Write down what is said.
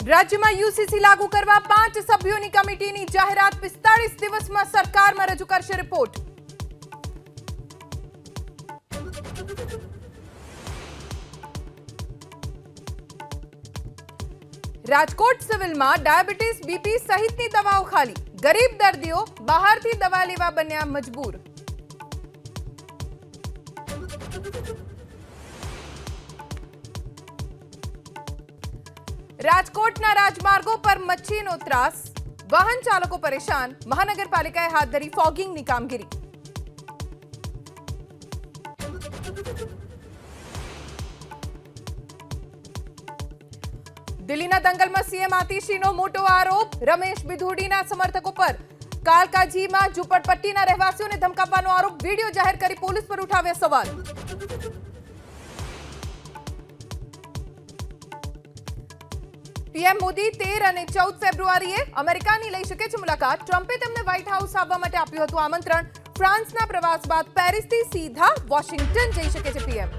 રાજ્યમાં યુસીસી લાગુ કરવા 5 સભ્યોની કમિટીની જાહેરાત 45 દિવસમાં સરકારમાં રજૂ કરશે રિપોર્ટ. રાજકોટ સિવિલમાં ડાયાબિટીસ, બીપી સહિતની દવાઓ ખાલી. ગરીબ દર્દીઓ બહારથી દવા લેવા બન્યા મજબૂર. રાજકોટના રાજમાર્ગો પર મચ્છીનો ત્રાસ, વાહન ચાલકો પરેશાન. મહાનગરપાલિકાએ હાથ ધરી ફોગિંગની કામગીરી. દિલ્હીના દંગલમાં સીએમ આતિશીનો મોટો આરોપ. રમેશ બિધુડીના સમર્થકો પર કાલકાજીમાં ઝુંપડપટ્ટીના રહેવાસીઓને ધમકાવવાનો આરોપ. વિડીયો જાહેર કરી પોલીસ પર ઉઠાવ્યા સવાલ. પીએમ મોદી 13 અને 14 ફેબ્રુઆરીએ અમેરિકાની લઈ શકે છે મુલાકાત. ટ્રમ્પે તેમને વ્હાઇટ હાઉસ આવવા માટે આપ્યું હતું આમંત્રણ. ફ્રાન્સના પ્રવાસ બાદ પેરિસથી સીધા વોશિંગ્ટન જઈ શકે છે પીએમ.